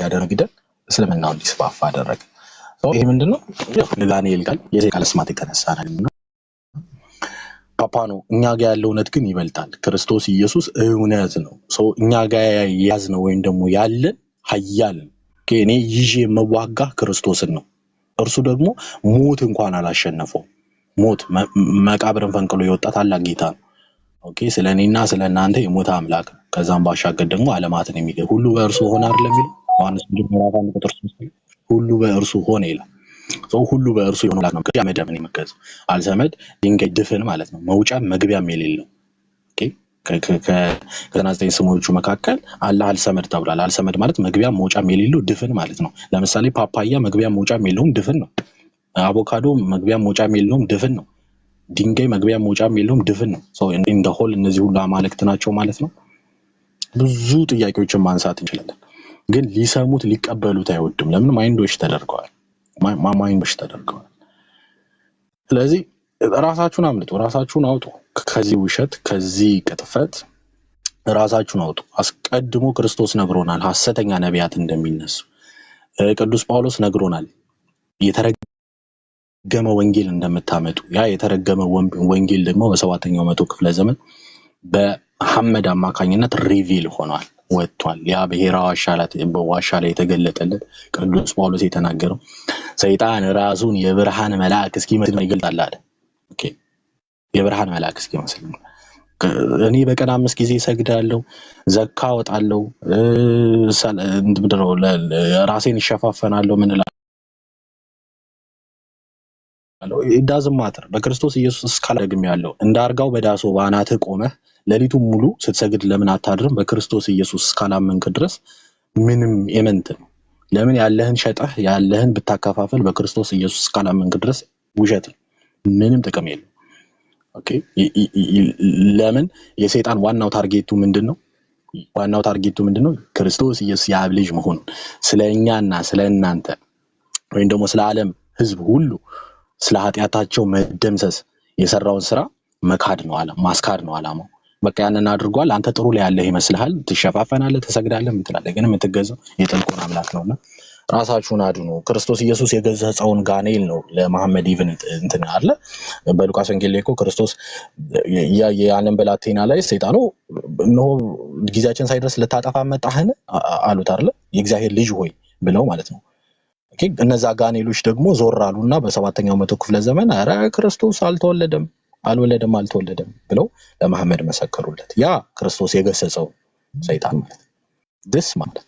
ያደረግደን እስልምናው እንዲስፋፋ አደረገ። ይሄ ምንድነው? ለዳንኤል ቃል የቃል ስማት የተነሳ ነው። ፓፓ ነው። እኛ ጋር ያለው እውነት ግን ይበልጣል። ክርስቶስ ኢየሱስ እውነት ነው። እኛ ጋር ያዝነው ወይም ደግሞ ያለን ኃያል እኔ ይዤ የምዋጋ ክርስቶስን ነው። እርሱ ደግሞ ሞት እንኳን አላሸነፈው። ሞት መቃብርን ፈንቅሎ የወጣ ታላቅ ጌታ ነው። ኦኬ ስለኔና ስለናንተ የሞት አምላክ ከዛም ባሻገር ደግሞ ዓለማትን የሚገዛ ሁሉ በእርሱ ሆነ አይደለም የሚለው ዮሐንስ 1:3 ሁሉ በእርሱ ሆነ ይላል። ሁሉ በእርሱ የሆነ አምላክ ነው። ከመደምን የሚገዛው አልሰመድ ድንጋይ ድፍን ማለት ነው። መውጫ መግቢያም የሌለው ኦኬ ከ99 ስሞቹ መካከል አላህ አልሰመድ ተብሏል። አልሰመድ ማለት መግቢያ መውጫም የሌለው ድፍን ማለት ነው። ለምሳሌ ፓፓያ መግቢያ መውጫም የለውም ድፍን ነው። አቮካዶ መግቢያ መውጫም የለውም ድፍን ነው። ድንጋይ መግቢያ መውጫም የለውም ድፍን ነው። እንደ ሆል እነዚህ ሁሉ አማልክት ናቸው ማለት ነው። ብዙ ጥያቄዎችን ማንሳት እንችላለን፣ ግን ሊሰሙት ሊቀበሉት አይወድም። ለምን? ማይንዶች ተደርገዋል። ስለዚህ ራሳችሁን አምልጡ፣ ራሳችሁን አውጡ ከዚህ ውሸት፣ ከዚህ ቅጥፈት ራሳችሁን አውጡ። አስቀድሞ ክርስቶስ ነግሮናል ሐሰተኛ ነቢያት እንደሚነሱ። ቅዱስ ጳውሎስ ነግሮናል የተረገመ ወንጌል እንደምታመጡ። ያ የተረገመ ወንጌል ደግሞ በ7ኛው መቶ ክፍለ ዘመን በሐመድ አማካኝነት ሪቪል ሆኗል፣ ወጥቷል። ያ ብሔራ ዋሻ ላይ የተገለጠለት ቅዱስ ጳውሎስ የተናገረው ሰይጣን ራሱን የብርሃን መልአክ እስኪመስል ይገልጣል አለ። ኦኬ የብርሃን መልአክ እስኪመስል እኔ በቀን 5 ጊዜ ሰግዳለሁ፣ ዘካ ወጣለሁ፣ ራሴን ይሸፋፈናለሁ ምን እላለሁ። ዳዝም ማተር በክርስቶስ ኢየሱስ ካላደግም ያለው እንዳርጋው በዳሶ ባናተ ቆመህ ለሊቱን ሙሉ ስትሰግድ ለምን አታድርም? በክርስቶስ ኢየሱስ ካላመንክ ድረስ ምንም ኤመንት ነው። ለምን ያለህን ሸጠህ ያለህን ብታከፋፈል በክርስቶስ ኢየሱስ ካላመንክ ድረስ ውሸት ነው፣ ምንም ጥቅም የለም። ኦኬ ለምን? የሰይጣን ዋናው ታርጌቱ ምንድነው? ክርስቶስ ኢየሱስ የአብ ልጅ መሆን ስለኛና ስለእናንተ ወይም ደግሞ ስለ ዓለም ህዝብ ሁሉ ስለ ኃጢያታቸው መደምሰስ የሰራውን ስራ መካድ ነው፣ ማስካድ ነው ዓላማው። በቃ ያንን አድርጓል። አንተ ጥሩ ላይ ያለህ ይመስልሃል፣ ትሸፋፈናለህ፣ ትሰግዳለህ፣ ምትላለህ፣ ግን የምትገዛው የጥልቁን አምላክ ነውና ራሳችሁን አድኑ። ክርስቶስ ኢየሱስ የገዛውን ጋኔል ነው ለመሐመድ ኢብን እንትን አለ። በሉቃስ ወንጌል ላይ እኮ ክርስቶስ የዓለም ብላቴና ላይ ሰይጣኑ ነው ጊዜያችን ሳይደርስ ልታጠፋ መጣህን አሉት አይደል? የእግዚአብሔር ልጅ ሆይ ብለው ማለት ነው። ኦኬ እነዛ ጋኔሎች ደግሞ ዞር አሉና በ7ኛው መቶ ክፍለ ዘመን አረ ክርስቶስ አልተወለደም ብለው ለመሐመድ መሰከሩለት። ያ ክርስቶስ የገሰጸው ሰይጣን ማለት ደስ ማለት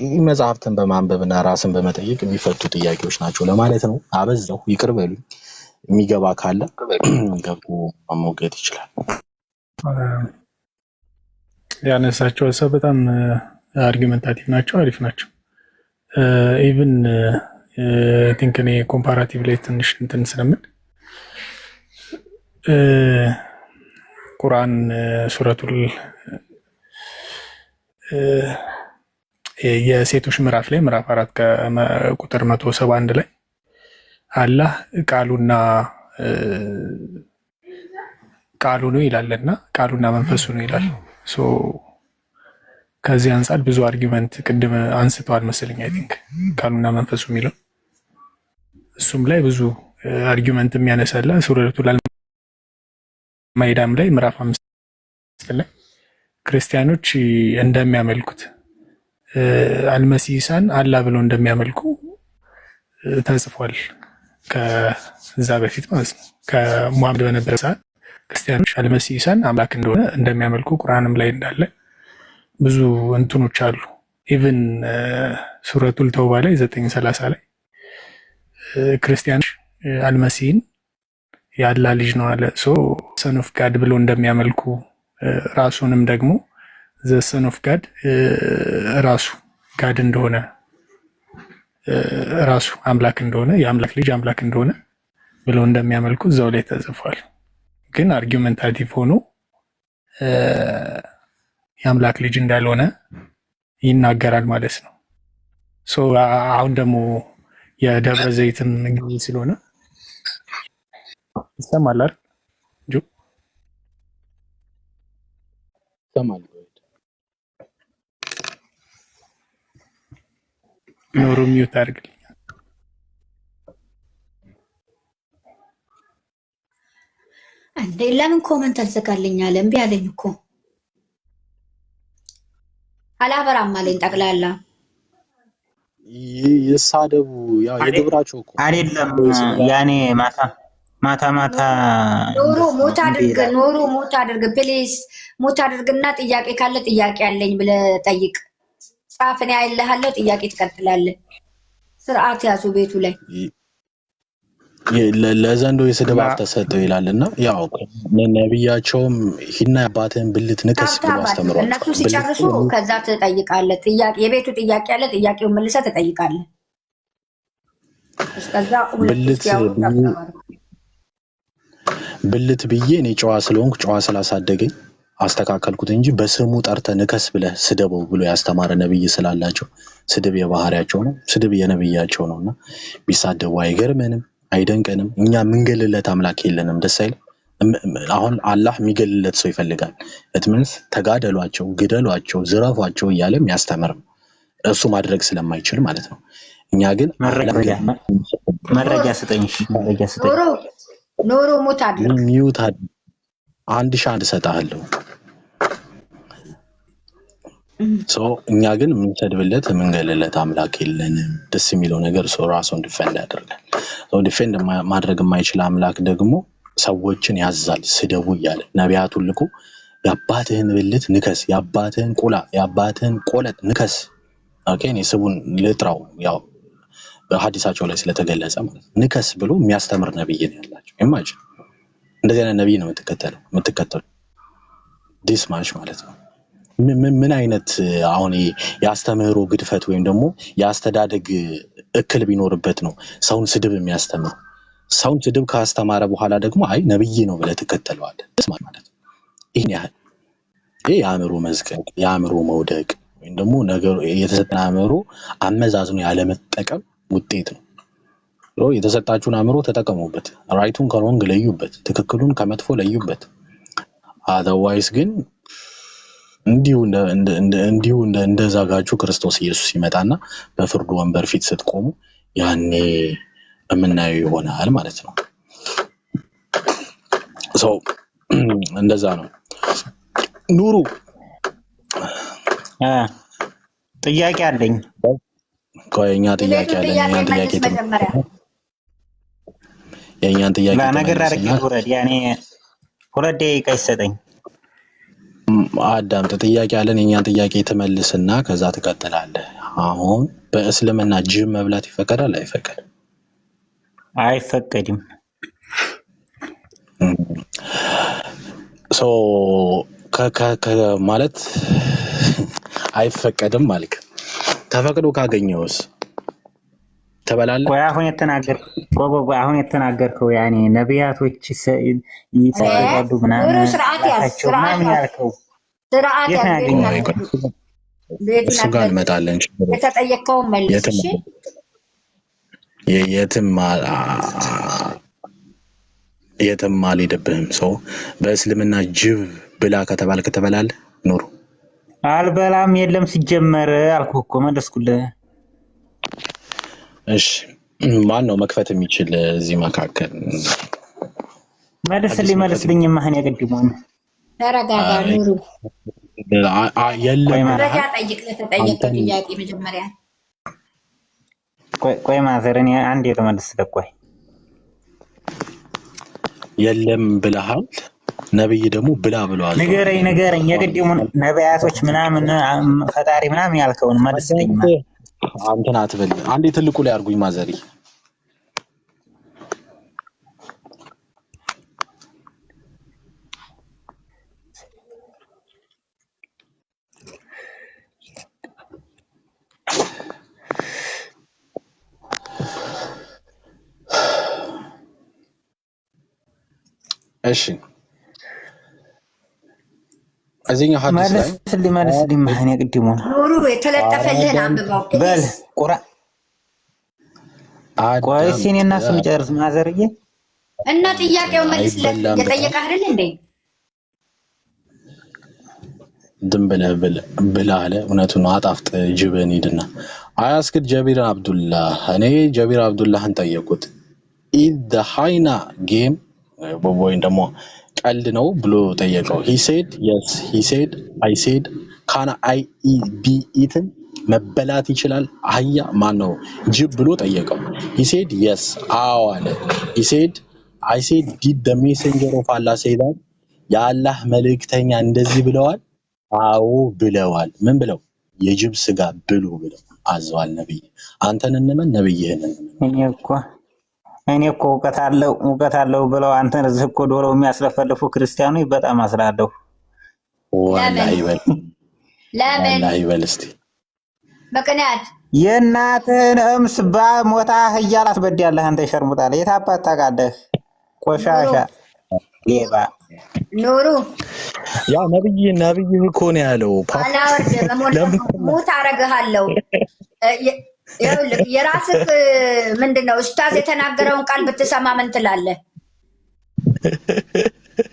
ይህ መጽሐፍትን በማንበብና ራስን በመጠየቅ የሚፈቱ ጥያቄዎች ናቸው ለማለት ነው። አበዛው፣ ይቅር በሉኝ። የሚገባ ካለ ገብቶ መሞገት ይችላል። ያነሳቸው ሀሳብ በጣም አርጊመንታቲቭ ናቸው፣ አሪፍ ናቸው። ኢቭን ቲንክ እኔ ኮምፓራቲቭ ላይ ትንሽ እንትን ስለምን ቁርአን ሱረቱል የሴቶች ምዕራፍ ላይ ምዕራፍ 4 ቁጥር 171 ላይ አላህ ቃሉ ነው ይላልና ቃሉና መንፈሱ ነው ይላል። ከዚህ አንጻር ብዙ አርጊመንት ቅድም አንስተዋል መሰለኝ። አይ ቲንክ ቃሉና መንፈሱ የሚለው እሱም ላይ ብዙ አርጊመንት የሚያነሳላ ሱረቱል ማይዳም ላይ ምዕራፍ 5 ላይ ክርስቲያኖች እንደሚያመልኩት አልመሲሳን አላህ ብለው እንደሚያመልኩ ተጽፏል። ከዛ በፊት ማለት ነው ከሙሐመድ በነበረ ሰዓት ክርስቲያኖች አልመሲሳን አምላክ እንደሆነ እንደሚያመልኩ ቁርአንም ላይ እንዳለ ብዙ እንትኖች አሉ። ኢቭን ሱረቱል ተውባ ላይ 9:30 ላይ ክርስቲያኖች አልመሲህን የአላህ ልጅ ነው አለ። ሰን ኦፍ ጋድ ብለው እንደሚያመልኩ ራሱንም ደግሞ ዘ ሰን ኦፍ ጋድ ራሱ ጋድ እንደሆነ ራሱ አምላክ እንደሆነ የአምላክ ልጅ አምላክ እንደሆነ ብለው እንደሚያመልኩ እዛው ላይ ተጽፏል። ግን አርጊመንታቲቭ ሆኖ የአምላክ ልጅ እንዳልሆነ ይናገራል ማለት ነው። አሁን ደግሞ የደብረ ዘይትን ጊዜ ስለሆነ ይሰማል አይደል? ይሰማል። ኖሩ ሚውት አድርግልኝ። እንዴ ለምን ኮመንት አልዘጋልኛል? እምቢ አለኝ እኮ አላበራም አለኝ። ጠቅላላ ይሳደቡ ያው የግብራቸው እኮ አይደለም። ያኔ ማታ ኖሩ ሞት አድርግ ፕሊዝ፣ ሞት አድርግና ጥያቄ ካለ ጥያቄ አለኝ ብለህ ጠይቅ። ጻፍን ያይልሃለሁ፣ ጥያቄ ትቀጥላለህ። ስርዓት ያዙ ቤቱ ላይ ለዘንዶ የስድብ አፍ ተሰጠው ይላልና ያው ነብያቸውም ሂድና አባትህን ብልት ንከስ ብሎ አስተምሯል። እነሱ ሲጨርሱ ከዛ ትጠይቃለህ። ጥያቄ የቤቱ ጥያቄ አለ፣ ጥያቄውን መልሰህ ትጠይቃለህ። እስከዛ ብልት ብዬ እኔ ጨዋ ስለሆንኩ ጨዋ ስላሳደገኝ አስተካከልኩት እንጂ በስሙ ጠርተህ ንከስ ብለህ ስደበው ብሎ ያስተማረ ነብይ ስላላቸው ስድብ የባህሪያቸው ነው፣ ስድብ የነብያቸው ነውና ቢሳደቡ አይገርመንም፣ አይደንቀንም። እኛ ምንገልለት አምላክ የለንም። ደስ አይልም። አሁን አላህ የሚገልለት ሰው ይፈልጋል። እትምንስ ተጋደሏቸው፣ ግደሏቸው፣ ዝረፏቸው እያለ የሚያስተምር እሱ ማድረግ ስለማይችል ማለት ነው። እኛ ግን መረጃ ስጠኝ ኖሮ ሞት አድርግ ሚውት 1001 ሰጣለሁ። እኛ ግን የምንሰድብለት የምንገልለት አምላክ የለንም። ደስ የሚለው ነገር ሰው ራሱን ዲፌንድ ያደርጋል። ዲፌንድ ማድረግ የማይችል አምላክ ደግሞ ሰዎችን ያዛል ስደቡ እያለ ነቢያቱን ልኮ የአባትህን ብልት ንከስ፣ የአባትህን ቁላ፣ የአባትህን ቆለጥ ንከስ። ኦኬ እኔ ስቡን ልጥራው ያው በሐዲሳቸው ላይ ስለተገለጸ ማለት ንከስ ብሎ የሚያስተምር ነብይ ነው ያላቸው። ኢማጂን እንደዚህ አይነት ነብይ ነው የምትከተሉ ዲስማሽ ማለት ነው። ምን አይነት አሁን ያስተምህሮ ግድፈት ወይም ደግሞ ያስተዳደግ እክል ቢኖርበት ነው ሰውን ስድብ የሚያስተምር? ሰውን ስድብ ካስተማረ በኋላ ደግሞ አይ ነብይ ነው ብለህ ትከተለዋለህ ማለት ነው። ይሄን ያህል ይሄ የአእምሮ መዝቀቅ፣ የአእምሮ መውደቅ ወይም ደግሞ ነገሩ የተሰጠን አእምሮ አመዛዝኖ ያለመጠቀም ውጤት ነው። የተሰጣችሁን አእምሮ ተጠቀሙበት። ራይቱን ከሮንግ ለዩበት፣ ትክክሉን ከመጥፎ ለዩበት። አዘርዋይስ ግን እንዲሁ እንደዛጋችሁ ክርስቶስ ኢየሱስ ይመጣና በፍርዱ ወንበር ፊት ስትቆሙ ያኔ የምናየው ይሆናል ማለት ነው። እንደዛ ነው። ኑሩ ጥያቄ አለኝ። የእኛን ጥያቄ ነገር አድርጌ ውረድ። ያኔ 2 ደቂቃ ይሰጠኝ። አዳምጥ። ጥያቄ አለን። የእኛን ጥያቄ ትመልስና ከዛ ትቀጥላለህ። አሁን በእስልምና ጅብ መብላት ይፈቀዳል አይፈቀድም? አይፈቀድም። ማለት አይፈቀድም ማለት ተፈቅዶ ካገኘውስ ተበላለ? አሁን የተናገርከው ያኔ ነቢያቶች ይጸልያሉ ምናምን ያልከው እሱ ጋር እንመጣለን። የተጠየቀውን መልስ። እሺ የትም አልሄድብህም። ሰው በእስልምና ጅብ ብላ ከተባልክ ትበላለህ? ኑሩ አልበላም። የለም ሲጀመር አልኩህ እኮ መለስኩልህ። እሺ ማን ነው መክፈት የሚችል እዚህ መካከል? መልስልኝ። ማህን ያቀድሙን? ተረጋጋ ኑሩ። የለም መረጃ ጠይቅ። ለተጠየቀው ጥያቄ መጀመሪያ ቆይ ማዘር እኔ አንድ የተመለስ ለቆይ የለም ብለሃል። ነብይ ደግሞ ብላ ብለዋል። ንገረኝ የቅድሙን ነቢያቶች ምናምን ፈጣሪ ምናምን ያልከውን መልስልኝ። አንተን አትበል። አንዴ ትልቁ ላይ አርጉኝ ማዘሪ። እሺ እዚህኛ ሐዲስ ላይ መልስልኝ ማህን ያቀድሙን ኑሩ የተለጠፈልህን አንብበው በል ቆይ ሲኔ እና እሱን ጨርስ ማዘርዬ እና ጥያቄው መልስለት። የጠየቀህ አይደል እንዴ? ድም ብለህ አለ። እውነቱን ነው። አጣፍጥ ጅብን ሂድና አያስክድ ጀቢር አብዱላህ። እኔ ጀቢር አብዱላህን ጠየቁት ኢዝ ዘ ሃይና ጌም ወይም ደግሞ ቀልድ ነው ብሎ ጠየቀው። he said yes he said I said can I be eaten መበላት ይችላል አህያ ማን ነው ጅብ ብሎ ጠየቀው። he said yes አዎ አለ። he said I said did the messenger of Allah say that የአላህ መልእክተኛ እንደዚህ ብለዋል? አዎ ብለዋል። ምን ብለው? የጅብ ስጋ ብሉ ብለው አዘዋል ነብይ። አንተን እንመን ነብይህን እንመን። እኔ እኮ እውቀት አለው ብለው አንተን እዚህ እኮ ዶሮ የሚያስለፈልፉ ክርስቲያኖች በጣም አስራለሁ። ወላሂ በል ወላሂ በል እስቲ በቅንያት የእናትህን እምስ በሞታ እያላት በዲያለህ አንተ ሸርሙጣለህ። የት አባት ታውቃለህ? ቆሻሻ ሌባ ኑሩ ያ ነብይ እኮ ነው ያለው። ሙት አረጋለሁ። የራስህ ምንድነው ኡስታዝ የተናገረውን ቃል ብትሰማ ምን ትላለህ?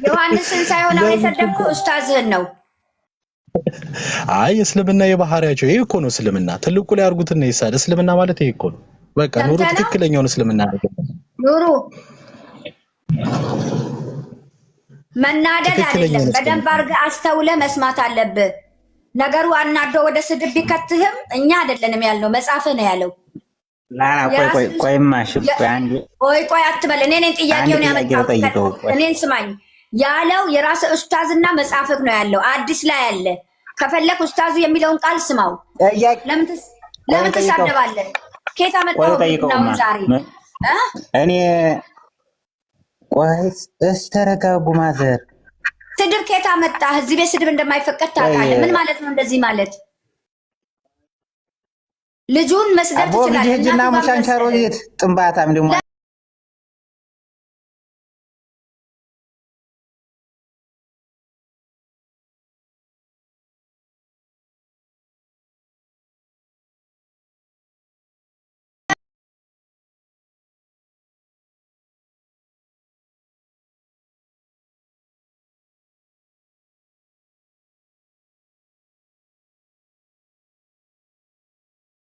ዮሐንስን ሳይሆን የሰደብከው ኡስታዝህን ነው። አይ እስልምና የባህሪያቸው ይሄ እኮ ነው። እስልምና ትልቁ ላይ አርጉትና ይሳል። እስልምና ማለት ይሄ እኮ ነው። በቃ ኑሩ ትክክለኛውን እስልምና ነው። ኑሩ መናደድ አይደለም። በደንብ አድርገህ አስተውለህ መስማት አለብህ። ነገሩ አናዶ ወደ ስድብ ቢከትህም እኛ አይደለንም ያልነው መጽሐፍህ ነው ያለው። ቆይ አትበል። እኔ ነኝ ጥያቄውን ያመጣሁት። እኔን ስማኝ ያለው የራስ ኡስታዝና መጽሐፍህ ነው ያለው። አዲስ ላይ ያለ ከፈለክ ኡስታዙ የሚለውን ቃል ስማው። ለምን ትሳደባለህ? ኬታ መጣው ነው ዛሬ እኔ ቆይ ተረጋጉ። ማዘር ስድብ ኬታ መጣህ? እዚህ ቤት ስድብ እንደማይፈቀድ ታውቃለህ። ምን ማለት ነው እንደዚህ ማለት? ልጁን መስደብ ትችላለህ። ልጅና ሙሻንቻሮ ይት ጥንባታም ደግሞ